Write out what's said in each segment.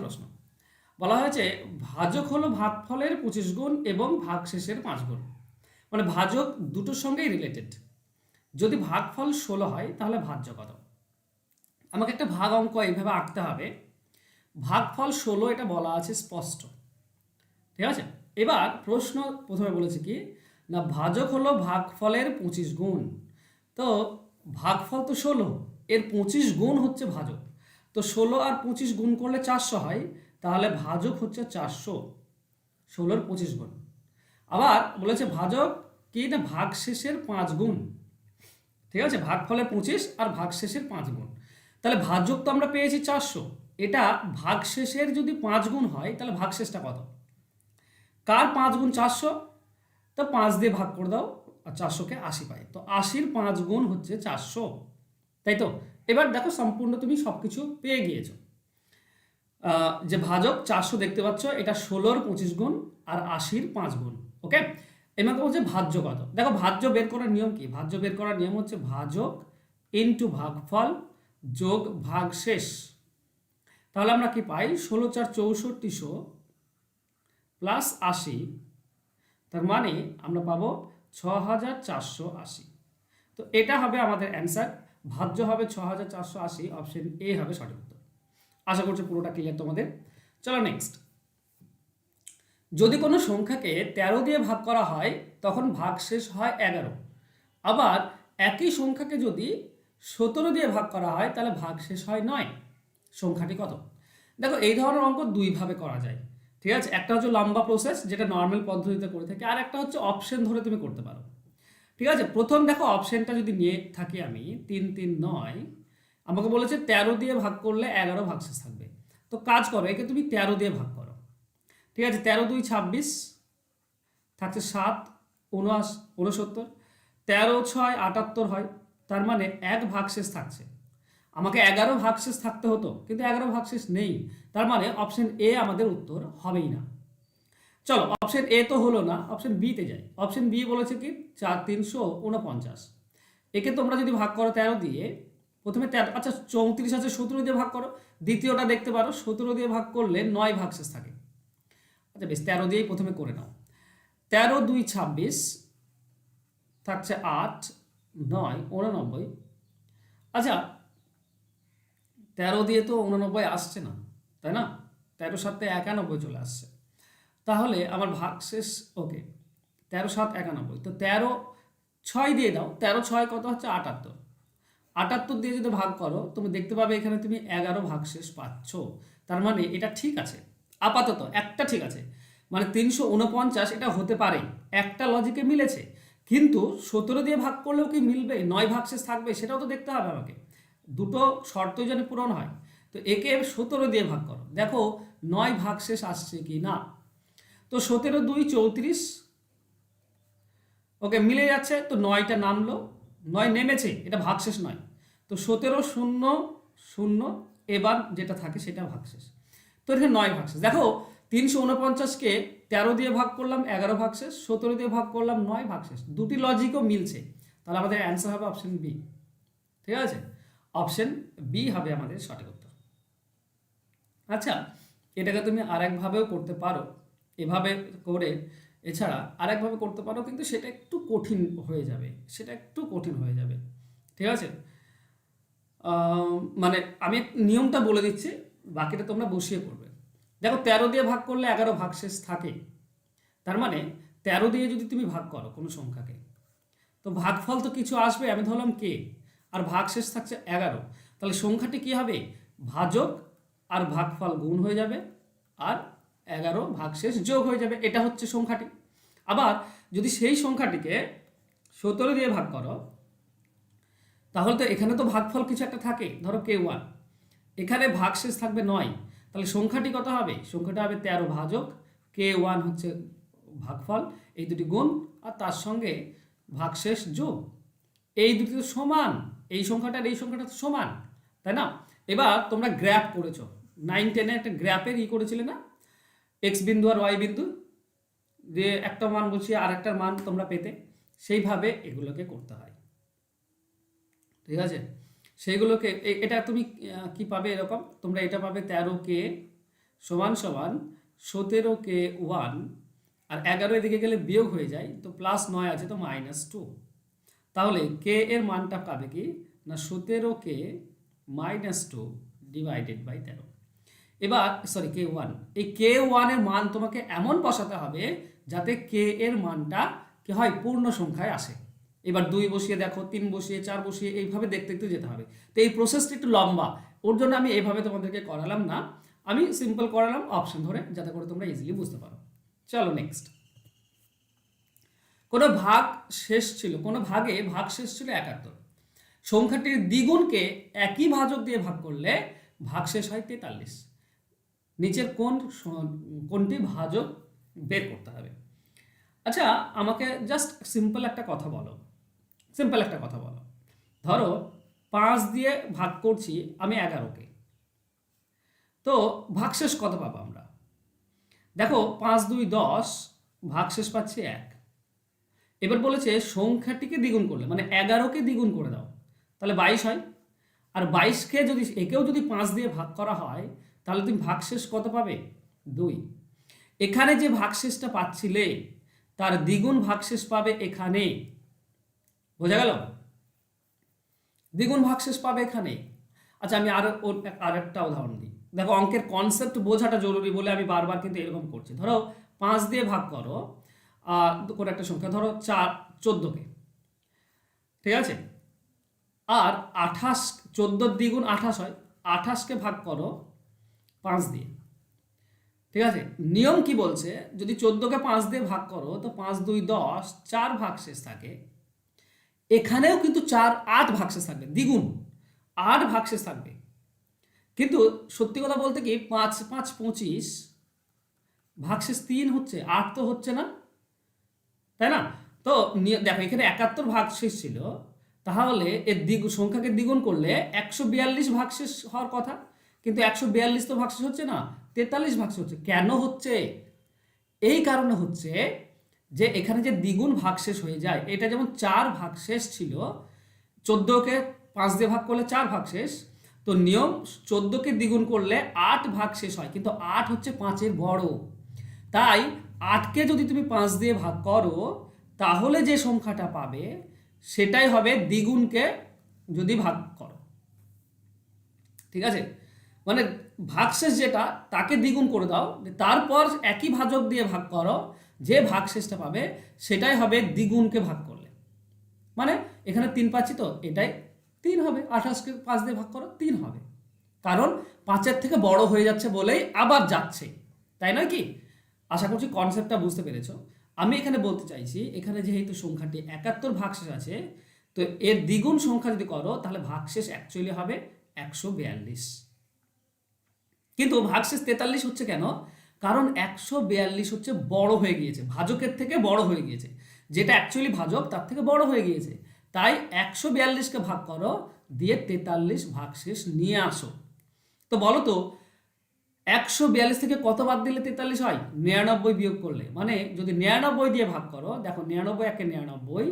প্রশ্ন বলা হয়েছে ভাজক হলো ভাগফলের 25 গুণ এবং ভাগশেষের 5 গুণ। মানে ভাজক দুটোর সঙ্গেই রিলেটেড। যদি ভাগফল 16 হয় তাহলে ভাজ্য কত? আমাকে একটা ভাগ অঙ্ক এইভাবে আঁকতে হবে। ভাগফল 16 এটা বলা আছে স্পষ্ট, ঠিক আছে। এবার প্রশ্ন প্রথমে বলেছে কি না ভাজক হলো ভাগফলের 25 গুণ। তো ভাগফল তো 16, এর 25 গুণ হচ্ছে ভাজক। তো 16 আর 25 গুণ করলে 400 হয়, তাহলে ভাজক হচ্ছে 400, 16-র 25 গুণ। আবার বলেছে ভাজক কি না ভাগশেষের 5 গুণ, ঠিক আছে। ভাগফলের 25 আর ভাগশেষের 5 গুণ, তাহলে ভাজক তো আমরা পেয়েছি 400, এটা ভাগশেষের যদি 5 গুণ হয় তাহলে ভাগশেষটা কত? কার 5 গুণ 400? তো 5 দিয়ে ভাগ করে দাও আর 400-কে 80 পাই, তো 80-র 5 গুণ হচ্ছে 400, তাই তো। এবার দেখো সম্পূর্ণ তুমি সব কিছু পেয়ে গিয়েছো। যে ভাজক 400 দেখতে পাচ্ছ, এটা 16-র 25 গুণ আর 80-র 5 গুণ। ওকে, এমন হচ্ছে ভাজ্য কত। দেখো ভাজ্য বের করার নিয়ম কি? ভাজ্য বের করার নিয়ম হচ্ছে ভাজক ইন্টু ভাগফল যোগ ভাগশেষ। তাহলে আমরা কি পাই? 16×4 6400 প্লাস 80, তার মানে আমরা পাবো 6480। তো এটা হবে আমাদের অ্যান্সার। ভাজ্য হবে 6480, অপশন এ হবে সঠিক উত্তর। আশা করছি পুরোটা ক্লিয়ার তোমাদের। চলো নেক্সট। যদি কোনো সংখ্যাকে 13 দিয়ে ভাগ করা হয় তখন ভাগশেষ হয় 11। আবার একই সংখ্যাকে যদি 17 দিয়ে ভাগ করা হয় তাহলে ভাগশেষ হয় 9। সংখ্যাটি কত? দেখো এই ধরনের অঙ্ক দুইভাবে করা যায়, ঠিক আছে। একটা হচ্ছে লম্বা প্রসেস, যেটা নর্মাল পদ্ধতিতে করে থাকি, আর একটা হচ্ছে অপশন ধরে তুমি করতে পারো, ঠিক আছে। প্রথম দেখো অপশনটা যদি নিয়ে থাকি আমি 3 3 9, আমাকে বলেছে 13 দিয়ে ভাগ করলে 11 ভাগশেষ থাকবে। তো কাজ করো, একে তুমি 13 দিয়ে ভাগ করো, ঠিক আছে। 13 2 26, থাকছে 7 69, 13 6 78 হয়, তার মানে 1 ভাগশেষ থাকছে। আমাকে 11 ভাগশেষ থাকতে হতো, কিন্তু 11 ভাগশেষ নেই, তার মানে অপশন এ আমাদের উত্তর হবেই না। চলো অপশন এ তো হলো না, অপশন বিতে যাই। অপশন বি বলেছে কি 4 349। একে তোমরা যদি ভাগ করো 13 দিয়ে, প্রথমে 13, আচ্ছা 34 আছে 17 দিয়ে ভাগ করো। দ্বিতীয়টা দেখতে পারো 17 দিয়ে ভাগ করলে 9 ভাগশেষ থাকে। আচ্ছা বেশ, 13 দিয়েই প্রথমে করে নাও। 13 2 26, থাকছে 8 9 89। আচ্ছা 13 দিয়ে তো 89 আসছে না, তাই না? 13 7 91 চলে আসছে। তাহলে আমার ভাগশেষ ওকে 13 7 91, তো 13 6 দিয়ে দাও। 13 6 কত হচ্ছে? 78। 78 দিয়ে যদি ভাগ করো তুমি দেখতে পাবে এখানে তুমি 11 ভাগশেষ পাচ্ছ। তার মানে এটা ঠিক আছে, আপাতত একটা ঠিক আছে। মানে 349 এটা হতে পারে, একটা লজিকে মিলেছে। কিন্তু 17 দিয়ে ভাগ করলেও কি মিলবে? 9 ভাগশেষ থাকবে, সেটাও তো দেখতে হবে আমাকে। দুটো শর্তই যেন পূরণ হয়। তো একে 17 দিয়ে ভাগ করো, দেখো 9 ভাগশেষ আসছে কি না। তো 17 2 34, ওকে মিলে যাচ্ছে। তো 9টা নামলো, 9 নেমেছে, এটা ভাগশেষ নয়। তো 17 0 0, এবার যেটা থাকে সেটা ভাগশেষ। তো এখানে 9 ভাগশেষ। দেখো 349-কে 13 দিয়ে ভাগ করলাম 11 ভাগশেষ, 17 দিয়ে ভাগ করলাম 9 ভাগশেষ, দুটি লজিকও মিলছে। তাহলে আমাদের অ্যান্সার হবে অপশন বি, ঠিক আছে। অপশন বি হবে আমাদের সঠিক উত্তর। আচ্ছা এটাকে তুমি আরেকভাবেও করতে পারো, এভাবে করে। এছাড়া আরেকভাবে করতে পারো, কিন্তু সেটা একটু কঠিন হয়ে যাবে, ঠিক আছে। মানে আমি নিয়মটা বলে দিচ্ছি, বাকিটা তোমরা বসিয়ে পড়বে। দেখো 13 দিয়ে ভাগ করলে 11 ভাগশেষ থাকে, তার মানে 13 দিয়ে যদি তুমি ভাগ করো কোনো সংখ্যাকে, তো ভাগফল তো কিছু আসবে, আমি ধরলাম কে, আর ভাগশেষ থাকছে 11, তাহলে সংখ্যাটি কি হবে? ভাজক আর ভাগফল গুণ হয়ে যাবে, আর 11 ভাগশেষ যোগ হয়ে যাবে, এটা হচ্ছে সংখ্যাটি। আবার যদি সেই সংখ্যাটিকে 17 দিয়ে ভাগ করো, তাহলে তো এখানে তো ভাগফল কিছু একটা থাকে, ধরো K1, এখানে ভাগশেষ থাকবে 9, তাহলে সংখ্যাটি কত হবে? সংখ্যাটা হবে 13 ভাজক K1 হচ্ছে ভাগফল, এই দুটি গুণ আর তার সঙ্গে ভাগশেষ যোগ, এই দুটি তো সমান, এই সংখ্যাটা আর এই সংখ্যাটা তো সমান, তাই না? এবার তোমরা গ্র্যাফ করেছো 9 10-এ, একটা গ্র্যাফের করেছিলে না, এক্স বিন্দু আর ওয়াই বিন্দু, যে একটা মান বসিয়ে আর একটার মান তোমরা পেতে, সেইভাবে এগুলোকে করতে হয়, ঠিক আছে। সেইগুলোকে এটা তুমি কি পাবে? এরকম তোমরা এটা পাবে 13K সমান সমান 17k1, আর 11 এদিকে গেলে বিয়োগ হয়ে যায়, তো +9 আছে, তো -2। তাহলে কে এর মানটা পাবে কি না 17k -2 ডিভাইডেড বাই 13। এবার সরি k1, এই k1 এর মান তোমাকে এমন বসাতে হবে যাতে কে এর মানটা কি হয় পূর্ণ সংখ্যায় আসে। এবার 2 বসিয়ে দেখো, 3 বসিয়ে, 4 বসিয়ে, এইভাবে দেখতে দেখতে যেতে হবে। তো এই প্রসেসটা একটু লম্বা, ওর জন্য আমি এইভাবে তোমাদেরকে করালাম না, আমি সিম্পল করালাম অপশন ধরে, যাতে করে তোমরা ইজিলি বুঝতে পারো। চলো নেক্সট। কোনো ভাগ শেষ ছিল, কোনো ভাগে ভাগ শেষ ছিল 71, সংখ্যাটির দ্বিগুণকে একই ভাজক দিয়ে ভাগ করলে ভাগশেষ হয় 43। নিচের কোনটি ভাজক বের করতে হবে। আচ্ছা, আমাকে জাস্ট সিম্পল একটা কথা বলো, ধরো 5 দিয়ে ভাগ করছি আমি 11কে, তো ভাগশেষ কত পাবো আমরা? দেখো 5 2 10, ভাগশেষ পাচ্ছি 1। এবার বলেছে সংখ্যাটিকে দ্বিগুণ করলে, মানে 11কে দ্বিগুণ করে দাও, তাহলে 22 হয়। আর 22কে যদি একেও যদি 5 দিয়ে ভাগ করা হয়, তাহলে তুমি ভাগশেষ কত পাবে? 2। এখানে যে ভাগশেষটা পাচ্ছিলে তার দ্বিগুণ ভাগশেষ পাবে এখানে, বোঝা গেল? দ্বিগুণ ভাগশেষ পাবে এখানে। আচ্ছা, আমি আরেকটা উদাহরণ দিই। দেখো, অঙ্কের কনসেপ্ট বোঝাটা জরুরি বলে আমি বারবার কিন্তু এরকম করছি। ধরো 5 দিয়ে ভাগ করো কোনো একটা সংখ্যা, ধরো 14কে, ঠিক আছে? আর 28, 14 দ্বিগুণ 28 হয়, 28কে ভাগ করো 5 দিয়ে, ঠিক আছে? নিয়ম কি বলছে, যদি 14কে 5 দিয়ে ভাগ করো তো 5 2 10, 4 ভাগশেষ থাকে। এখানেও কিন্তু 4 8 ভাগশেষ থাকবে, দ্বিগুণ 8 ভাগশেষ থাকবে। কিন্তু সত্যি কথা বলতে কি 5 5 25, ভাগশেষ 3 হচ্ছে, 8 তো হচ্ছে না, তাই না? তো দেখো এখানে 71 ভাগশেষ ছিল, তাহলে এর সংখ্যাকে দ্বিগুণ করলে 142 ভাগশেষ হওয়ার কথা, কিন্তু 142 তো ভাগশেষ হচ্ছে না, 43 ভাগশেষ হচ্ছে। কেন হচ্ছে? এই কারণে হচ্ছে যে এখানে যে দ্বিগুণ ভাগশেষ হয়ে যায়, এটা যেমন 4 ভাগশেষ ছিল, 14কে 5 দিয়ে ভাগ করলে 4 ভাগশেষ, তো নিয়ম 14কে দ্বিগুণ করলে 8 ভাগশেষ হয়, কিন্তু 8 হচ্ছে 5-এর বড়। তাই 8কে যদি তুমি 5 দিয়ে ভাগ করো, তাহলে যে সংখ্যাটা পাবে সেটাই হবে দ্বিগুণকে যদি ভাগ করো, ঠিক আছে? মানে ভাগশেষ যেটা তাকে দ্বিগুণ করে দাও, তারপর একই ভাজক দিয়ে ভাগ করো, যে ভাগশেষটা পাবে সেটাই হবে দ্বিগুণকে ভাগ করলে। মানে এখানে 3 পাচ্ছি, তো এটাই 3 হবে। 28কে 5 দিয়ে ভাগ করো, 3 হবে, কারণ 5-এর থেকে বড় হয়ে যাচ্ছে বলেই আবার যাচ্ছে, তাই নয় কি? আশা করছি কনসেপ্টটা বুঝতে পেরেছো। আমি এখানে বলতে চাইছি, এখানে যেহেতু সংখ্যাটি 71 ভাগশেষ আছে, তো এর দ্বিগুণ সংখ্যা যদি করো তাহলে ভাগশেষ অ্যাকচুয়ালি হবে 142। কিন্তু ভাগশেষ 43 হচ্ছে কেন? কারণ 142 হচ্ছে বড় হয়ে গিয়েছে, ভাজকের থেকে বড় হয়ে গিয়েছে, যেটা অ্যাকচুয়ালি ভাজক তার থেকে বড় হয়ে গিয়েছে। তাই 142কে ভাগ করো, দিয়ে 43 ভাগশেষ নিয়ে আসো। তো বলো তো 142 থেকে কত বাদ দিলে 43 হয়? 99 বিয়োগ করলে। মানে যদি 99 দিয়ে ভাগ করো, দেখো 99 একে 99,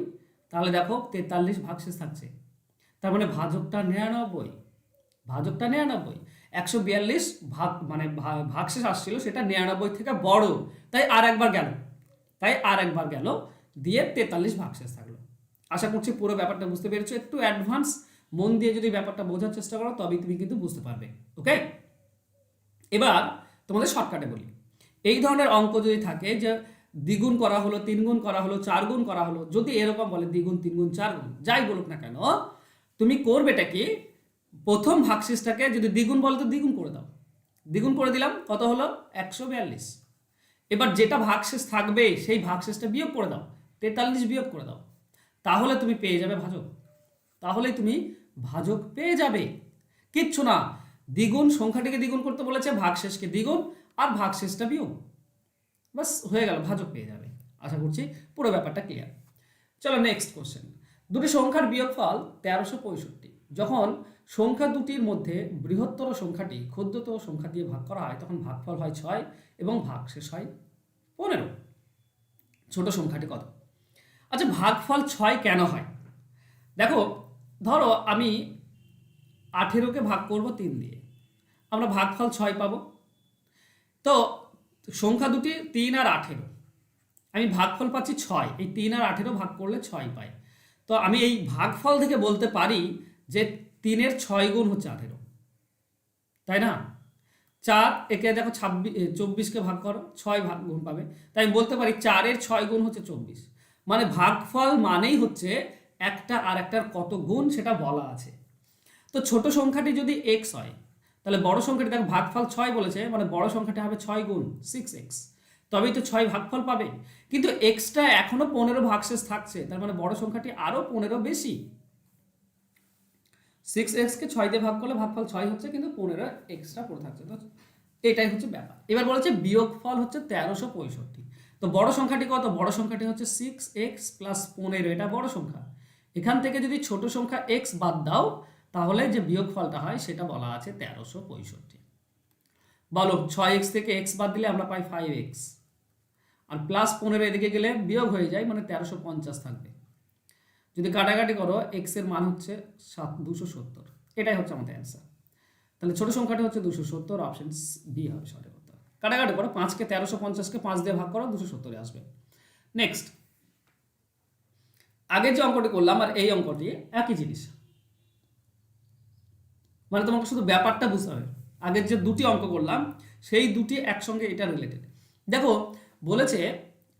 তাহলে দেখো 43 ভাগশেষ থাকছে, তার মানে ভাজকটা 99, 142 ভাগ মানে ভাগশেষ আসছিল, সেটা 99 থেকে বড়, তাই আর একবার গেল, দিয়ে 43 ভাগশেষ থাকলো। আশা করছি পুরো ব্যাপারটা বুঝতে পেরেছো। একটু অ্যাডভান্স মন দিয়ে যদি ব্যাপারটা বোঝার চেষ্টা করো, তবেই তুমি কিন্তু বুঝতে পারবে। ওকে, এবার তোমাদের শর্টকাটে বলি। এই ধরনের অঙ্ক যদি থাকে যে দ্বিগুণ করা হলো, 3 গুণ করা হলো, 4 গুণ করা হলো, যদি এরকম বলে দ্বিগুণ 3 গুণ 4 গুণ, যাই বলুক না কেন, তুমি করবেটা কি, প্রথম ভাগশেষটাকে যদি দ্বিগুণ বলে তো দ্বিগুণ করে দাও, দ্বিগুণ করে দিলাম, কত হলো? 142। এবার যেটা ভাগশেষ থাকবে সেই ভাগশেষটা বিয়োগ করে দাও, 43 বিয়োগ করে দাও, তাহলে তুমি পেয়ে যাবে ভাজক, তাহলেই তুমি ভাজক পেয়ে যাবে। কিচ্ছু না, দ্বিগুণ সংখ্যাটিকে দ্বিগুণ করতে বলেছে, ভাগশেষকে দ্বিগুণ আর ভাগশেষটা বিয়োগ, বাস হয়ে গেল, ভাজক পেয়ে যাবে। আশা করছি পুরো ব্যাপারটা ক্লিয়ার। চলো নেক্সট কোশ্চেন। দুটি সংখ্যার বিয়োগফল 1365। যখন সংখ্যা দুটির মধ্যে বৃহত্তর সংখ্যাটি ক্ষুদ্রতর সংখ্যা দিয়ে ভাগ করা হয়, তখন ভাগফল হয় 6 এবং ভাগশেষ হয় 15। ছোট সংখ্যাটি কত? আচ্ছা, ভাগফল 6 কেন হয়? দেখো, ধরো আমি 18কে ভাগ করব 3 দিয়ে, আমরা ভাগফল 6 পাবো। তো সংখ্যা দুটি 3 আর 18, আমি ভাগফল পাচ্ছি 6, এই 3 আর 18 ভাগ করলে 6 পাই। তো আমি এই ভাগফল থেকে বলতে পারি যে 3-এর 6 গুণ হচ্ছে 18, তাই না? 4 একে দেখো 24কে ভাগ করো, 6 ভাগ গুণ পাবে, তাই আমি বলতে পারি 4-এর 6 গুণ হচ্ছে 24। মানে ভাগফল মানেই হচ্ছে একটা আর একটার কত গুণ সেটা বলা আছে। তো ছোট সংখ্যাটি যদি এক্স হয়, তাহলে বড় সংখ্যাটি, দেখো ভাগফল 6 বলেছে, মানে বড় সংখ্যাটি হবে 6 গুণ 6x, তবেই তো 6 ভাগফল পাবে। কিন্তু এক্সটা এখনো 15 ভাগশেষ থাকছে, তার মানে বড় সংখ্যাটি আরো 15 বেশি। 6x-কে 6 দিয়ে ভাগ করলে ভাগফল 6 হচ্ছে, কিন্তু 15 এক্সট্রা পড়ে থাকছে। তো এটাই হচ্ছে ব্যাপার। এবার বলেছে বিয়োগফল হচ্ছে 1365। তো বড় সংখ্যাটি কত? বড় সংখ্যাটি হচ্ছে 6x প্লাস 15, এটা বড় সংখ্যা। এখান থেকে যদি ছোট সংখ্যা x বাদ দাও, তাহলে যে বিয়োগফলটা হয় সেটা বলা আছে 1365। বলো 6x থেকে x বাদ দিলে আমরা পাই 5x, আর প্লাস 15 এদিকে গেলে বিয়োগ হয়ে যায়, মানে 1350 থাকবে। যদি কাটাকাটি করো x এর মান হচ্ছে 270, এটাই হচ্ছে আমাদের অ্যান্সার। তাহলে ছোট সংখ্যাটা হচ্ছে 270, অপশন বি হবে সঠিক উত্তর। কাটাকাটি করো, 5কে 1350কে 5 দিয়ে ভাগ করো, 270 আসবে। নেক্সট, আগের যে অঙ্কটি করলাম আর এই অঙ্কটি একই জিনিস, মানে তোমাকে শুধু ব্যাপারটা বুঝতে হবে। আগের যে দুটি অঙ্ক করলাম সেই দুটি একসঙ্গে এটা রিলেটেড। দেখো বলেছে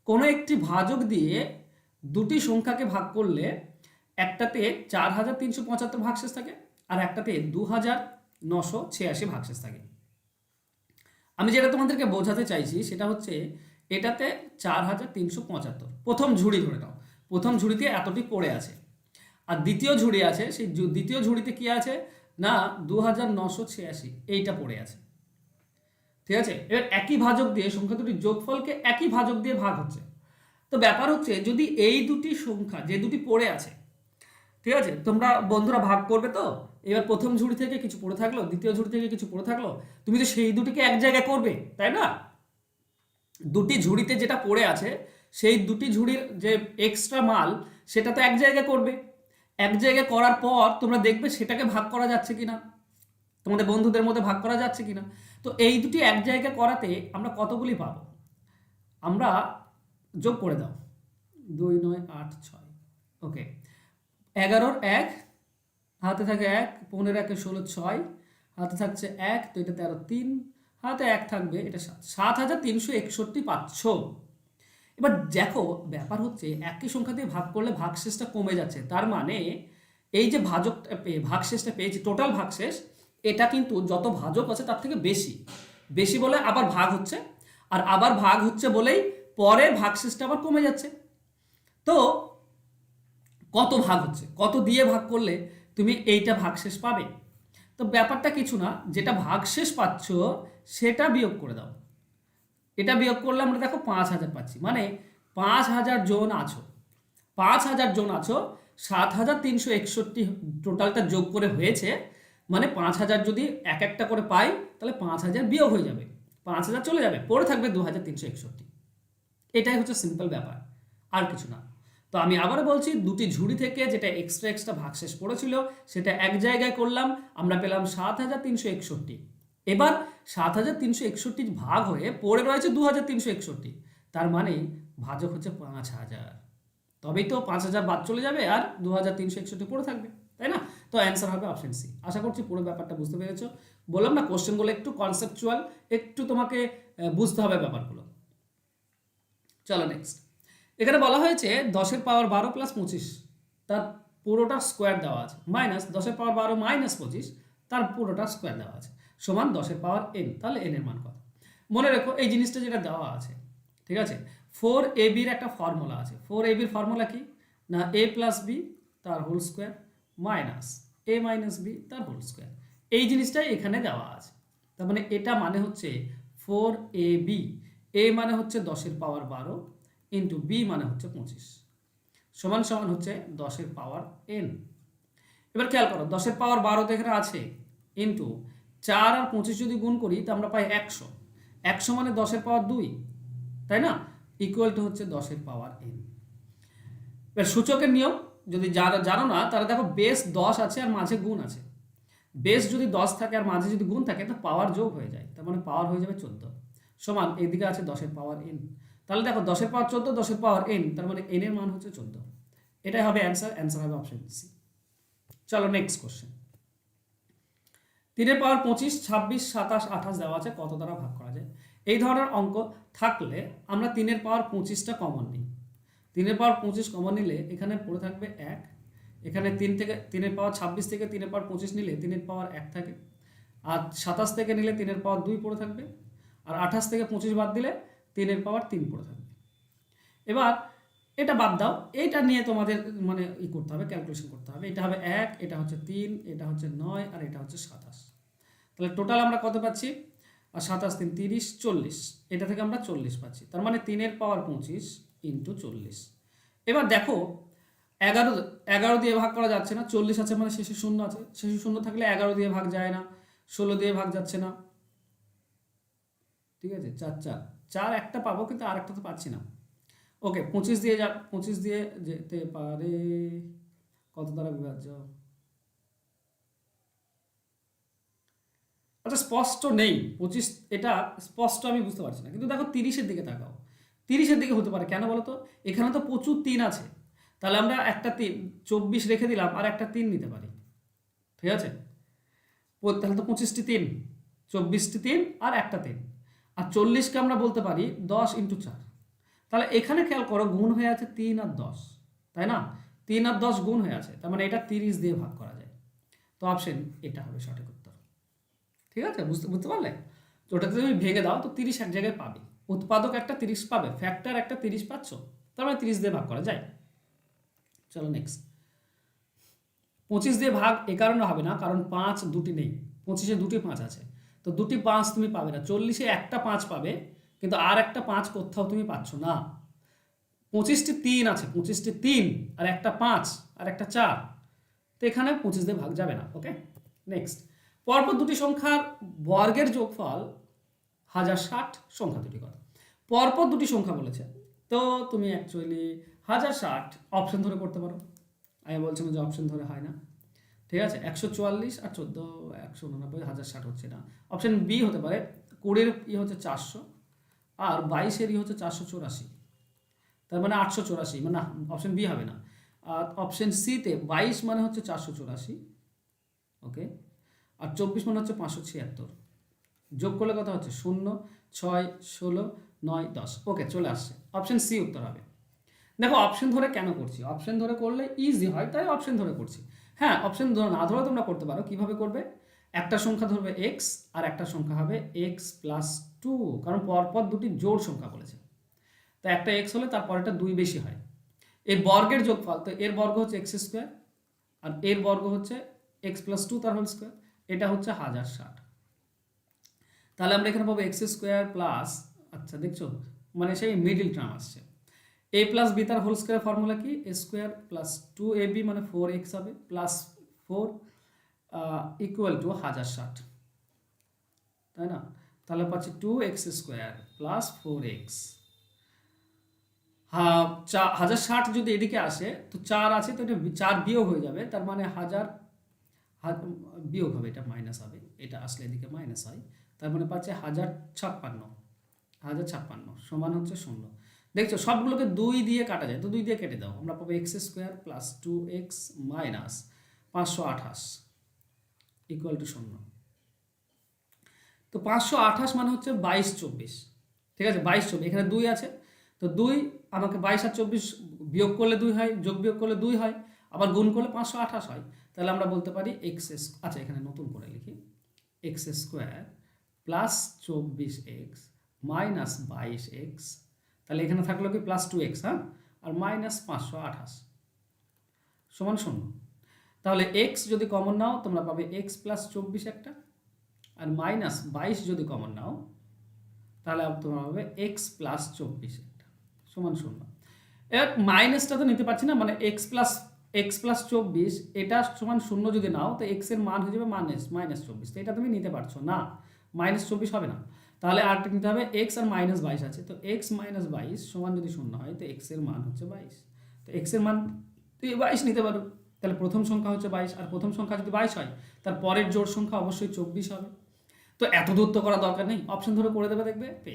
কোনো একটি ভাজক দিয়ে দুটি সংখ্যাকে ভাগ করলে একটাতে 4375 ভাগশেষ থাকে আর একটাতে 2986 ভাগশেষ থাকে। আমি যেটা তোমাদেরকে বোঝাতে চাইছি সেটা হচ্ছে এটাতে 4375, প্রথম ঝুড়ি ধরে নাও, প্রথম ঝুড়িতে এতটি পড়ে আছে, আর দ্বিতীয় ঝুড়ি আছে, সেই দ্বিতীয় ঝুড়িতে কি আছে না 2986, এইটা পড়ে আছে। ঠিক আছে, এবার একই ভাজক দিয়ে সংখ্যা দুটির যোগফলকে একই ভাজক দিয়ে ভাগ হচ্ছে। তো ব্যাপার হচ্ছে যদি এই দুটি সংখ্যা যে দুটি পড়ে আছে, ঠিক আছে, তোমরা বন্ধুরা ভাগ করবে, তো এবার প্রথম ঝুড়ি থেকে কিছু পড়ে থাকলো, দ্বিতীয় ঝুড়ি থেকে কিছু পড়ে থাকলো, তুমি তো সেই দুটিকে এক জায়গায় করবে, তাই না? দুটি ঝুড়িতে যেটা পড়ে আছে সেই দুটি ঝুড়ির যে এক্সট্রা মাল সেটা তো এক জায়গায় করবে। এক জায়গায় করার পর তোমরা দেখবে সেটাকে ভাগ করা যাচ্ছে কিনা, তোমাদের বন্ধুদের মধ্যে ভাগ করা যাচ্ছে কিনা। তো এই দুটি এক জায়গায় করাতে আমরা কতগুলি পাবো? আমরা যোগ করে দাও, 2 9 8 6, ওকে। 11-র 1, হাতে থাকে 1, 15 1 16 6, হাতে থাকছে 1, তো এটা 13 3, হাতে 1 থাকবে, এটা 7, 7361 পাচ্ছ। এবার দেখো ব্যাপার হচ্ছে একই সংখ্যা দিয়ে ভাগ করলে ভাগশেষটা কমে যাচ্ছে, তার মানে এই যে ভাজকটা ভাগশেষটা পেয়েছি, টোটাল ভাগশেষ, এটা কিন্তু যত ভাজক আছে তার থেকে বেশি, বেশি বলে আবার ভাগ হচ্ছে, আর আবার ভাগ হচ্ছে বলেই পরের ভাগশেষটা আবার কমে যাচ্ছে। তো কত ভাগ হচ্ছে, কত দিয়ে ভাগ করলে তুমি এইটা ভাগশেষ পাবে? তো ব্যাপারটা কিছু না, যেটা ভাগশেষ পাচ্ছ সেটা বিয়োগ করে দাও। এটা বিয়োগ করলে আমরা দেখো 5000 পাচ্ছি, মানে 5000 জন আছো, 5000 জন আছো, 7361 টোটালটা যোগ করে হয়েছে, মানে 5000 যদি এক একটা করে পাই তাহলে 5000 বিয়োগ হয়ে যাবে, 5000 চলে যাবে, পড়ে থাকবে 2361। এটাই হচ্ছে সিম্পল ব্যাপার, আর কিছু না। তো আমি আবার বলছি, দুটি ঝুড়ি থেকে যেটা এক্সট্রা ভাগশেষ পড়েছিল সেটা এক জায়গায় করলাম, আমরা পেলাম 7361। এবার 7361 ভাগ হয়ে পড়ে রয়েছে 2361, তার মানে ভাজক হচ্ছে 5000, তবেই তো 5000 বাদ চলে যাবে আর 2361 পড়ে থাকবে, তাই না? তো অ্যান্সার হবে অপশন সি। আশা করছি পুরো ব্যাপারটা বুঝতে পেরেছো। বললাম না কোশ্চেনগুলো একটু কনসেপচুয়াল, একটু তোমাকে বুঝতে হবে ব্যাপারগুলো। চলো নেক্সট, এখানে বলা হয়েছে 10-এর পাওয়ার 12 প্লাস 25, তার পুরোটা স্কোয়ার দেওয়া আছে, মাইনাস 10-এর পাওয়ার 12 মাইনাস 25, তার পুরোটা স্কোয়ার দেওয়া আছে, সমান 10-এর পাওয়ার n। তাহলে n এর মান কত? মনে রেখো এই জিনিসটা যেটা দেওয়া আছে, ঠিক আছে, 4ab এর একটা ফর্মুলা আছে। 4ab এর ফর্মুলা কি না a প্লাস বি তার whole square minus a minus B তার হোল স্কোয়ার, এই জিনিসটাই এখানে দেওয়া আছে। তার মানে এটা মানে হচ্ছে 4ab, a মানে হচ্ছে 10-এর পাওয়ার 12 ইন্টু বি মানে হচ্ছে 25, সমান সমান হচ্ছে 10-এর পাওয়ার n। এবার খেয়াল করো 10-এর পাওয়ার 12 তো এখানে আছে, ইন্টু 4 আর 25 যদি গুণ করি তো আমরা পাই 100, 100 মানে 10-এর পাওয়ার 2, তাই না, ইকুয়াল টু হচ্ছে 10-এর পাওয়ার n। এবার সূচকের নিয়ম যদি যারা জানো না তারা দেখো, বেস 10 আছে আর মাঝে গুণ আছে, বেস যদি 10 থাকে আর মাঝে যদি গুণ থাকে তো পাওয়ার যোগ হয়ে যায়, তার মানে পাওয়ার হয়ে যাবে 14। সমান এইদিকে আছে 10 এর পাওয়ার n। তাহলে দেখো 10 এর পাওয়ার 14, 10 এর পাওয়ার n, তার মানে n এর মান হচ্ছে 14। এটাই হবে অ্যান্সার, অ্যান্সার হবে অপশন সি। চলো নেক্সট কোশ্চেন। 3 এর পাওয়ার 25, 26, 27, 28 দেওয়া আছে, কত দ্বারা ভাগ করা যায়? এই ধরনের অঙ্ক থাকলে আমরা 3 এর পাওয়ার 25টা কমন নিই। 3 এর পাওয়ার 25 কমন নিলে এখানে পড়ে থাকবে 1, এখানে 3 থেকে 3 এর পাওয়ার 26 থেকে 3 এর পাওয়ার 25 নিলে 3 এর পাওয়ার 1 থাকে, আর 27 থেকে নিলে 3 এর পাওয়ার 2 পড়ে থাকবে, আর 28 থেকে 25 বাদ দিলে 3 এর পাওয়ার 3 পড়ে থাকবে। এবার এটা বাদ দাও, এইটা নিয়ে তোমাদের মানে করতে হবে, ক্যালকুলেশন করতে হবে। এটা হবে 1, এটা হচ্ছে 3, এটা হচ্ছে 9, আর এটা হচ্ছে 27। তাহলে টোটাল আমরা কত পাচ্ছি? আর 27 3 30 40, এটা থেকে আমরা 40 পাচ্ছি। তার মানে 3 এর পাওয়ার 25 ইন্টু 40। এবার দেখো 11 দিয়ে ভাগ করা যাচ্ছে না, 40 আছে মানে শেষে শূন্য আছে, শেষে শূন্য থাকলে 11 দিয়ে ভাগ যায় না, 16 দিয়ে ভাগ যাচ্ছে না, ঠিক আছে। 4 একটা পাবো, কিন্তু আর একটা তো পাচ্ছি না। ওকে, 25 দিয়ে যেতে পারে, কত দ্বারা বিভাজ্য? আচ্ছা স্পষ্ট নেই 25, এটা স্পষ্ট আমি বুঝতে পারছি না, কিন্তু দেখো 30-এর দিকে তাকাও, 30-এর দিকে হতে পারে কেন বলো তো? এখানে তো প্রচুর 3 আছে, তাহলে আমরা একটা 3 24 রেখে দিলাম, আর একটা 3 নিতে পারি, ঠিক আছে। তাহলে তো 25টি 3, 24টি 3, আর একটা 3, আর 40কে আমরা বলতে পারি 10 ইন্টু 4। তাহলে এখানে খেয়াল করো গুণ হয়ে আছে 3 আর 10, তাই না? 3 আর 10 গুণ হয়ে আছে, তার মানে এটা 30 দিয়ে ভাগ করা যায়। তো অপশন এটা হবে সঠিক উত্তর, ঠিক আছে। বুঝতে পারলে? তো ওটাতে তুমি ভেঙে দাও তো 30 এক জায়গায় পাবে, উৎপাদক একটা 30 পাবে, ফ্যাক্টর একটা 30 পাচ্ছ, তার মানে 30 দিয়ে ভাগ করা যায়। চলো নেক্সট। 25 দিয়ে ভাগ এ কারণে হবে না, কারণ 5 দুটি নেই, 25-এ দুটি 5 আছে, তো দুটি 5 তুমি পাবে না। 40-এ একটা 5 পাবে, কিন্তু আর একটা 5 কোথাও তুমি পাচ্ছ না। 25টি 3 আছে, 25টি 3 আর একটা 5 আর একটা 4, তো এখানে 25 দিয়ে ভাগ যাবে না। Okay next. পরপর দুটি সংখ্যার বর্গের যোগফল 1060 সংখ্যা দুটি কত? পরপর দুটি সংখ্যা বলেছে, তো তুমি অ্যাকচুয়ালি 1060 অপশন ধরে করতে পারো। আমি বলছিলাম যে অপশন ধরে হয় না, ঠিক আছে। 144 আর 14 189, 1060 হচ্ছে না। অপশন বি হতে পারে, 20-এর হচ্ছে 400, আর 22-এর হচ্ছে 484, তার মানে 884, মানে না, অপশন বি হবে না। আর অপশন সিতে 22 মানে হচ্ছে 484, ওকে, আর 24 মানে হচ্ছে 576, যোগ করলে কত হচ্ছে 0 6 16 9 10। ওকে চলে আসছে, অপশন সি উত্তর হবে। দেখো অপশন ধরে কেন করছি? অপশন ধরে করলে ইজি হয়, তাই অপশন ধরে করছি। হ্যাঁ, অপশন ধরে না ধরে তোমরা করতে পারো। কিভাবে করবে? একটা সংখ্যা ধরবে এক্স, আর একটা সংখ্যা হবে এক্স প্লাস 2, কারণ পরপর দুটি জোড় সংখ্যা বলেছে, তো একটা এক্স হলে তারপরেটা 2 বেশি হয়। এই বর্গের যোগফল, তো এর বর্গ হচ্ছে এক্স স্কোয়ার, আর এর বর্গ হচ্ছে এক্স প্লাস 2 তার হোল স্কোয়ার, এটা হচ্ছে 1060। তাহলে আমরা এখানে পাবো এক্স স্কোয়ার প্লাস, আচ্ছা দেখছো মানে সেই মিডিল টার্ম আসছে, এ প্লাস বি তার হোল স্কোয়ার ফর্মুলা কি? এ স্কোয়ার প্লাস 2ab মানে 4x হবে, প্লাস 4 ইকুয়াল টু 1060, তাই না? তাহলে পাচ্ছি 2x স্কোয়ার প্লাস 4x। 1060 যদি এদিকে আসে তো 4 আছে, তো এটা 4 বিয়োগ হয়ে যাবে, তার মানে 1000 বিয়োগ হবে, এটা মাইনাস হবে, এটা আসলে এদিকে মাইনাস হয়, তার মানে পাচ্ছে 1056 সমান হচ্ছে 0। দেখছো সবগুলোকে 2 দিয়ে কাটা যায়, তো 2 দিয়ে কেটে দাও, আমরা পাবো x square plus 2x minus 528 equal to 0। তো 528 মানে হচ্ছে 22 24, ঠিক আছে। 22 24, এখানে 2 আছে, তো 2 আমাকে 22 আর 24 বিয়োগ করলে 2 হয়, যোগ বিয়োগ করলে 2 হয়, আবার গুণ করলে 528 হয়। তাহলে আমরা বলতে পারি এক্স, আচ্ছা এখানে নতুন করে লিখি, x square plus 24x minus 22x, তাহলে এখানে থাকলো কি প্লাস 2x, হ্যাঁ, আর মাইনাস 528 সমান 0। তাহলে x যদি কমন নাও তোমরা পাবে x প্লাস 24 একটা, আর মাইনাস 22 যদি কমন নাও তাহলে তোমরা পাবে x প্লাস 24 একটা সমান 0। এবার মাইনাসটা তো নিতে পারছি না, মানে x প্লাস 24 এটা সমান 0 যদি নাও, তো x এর মান হয়ে যাবে -24, তো এটা তুমি নিতে পারছো না, -24 হবে না। তাহলে আরটা নিতে হবে, x আর -22 আছে, তো x - 22 সমান যদি 0 হয়, তো x এর মান হচ্ছে 22, তো x এর মান তুই 22 নিতে পারো। তাহলে প্রথম সংখ্যা হচ্ছে 22, আর প্রথম সংখ্যা যদি 22 হয়, তার পরের জোড় সংখ্যা অবশ্যই 24 হবে। তো এত দূর তো করা দরকার নেই, অপশন ধরে করে দেবে, দেখবে পেয়ে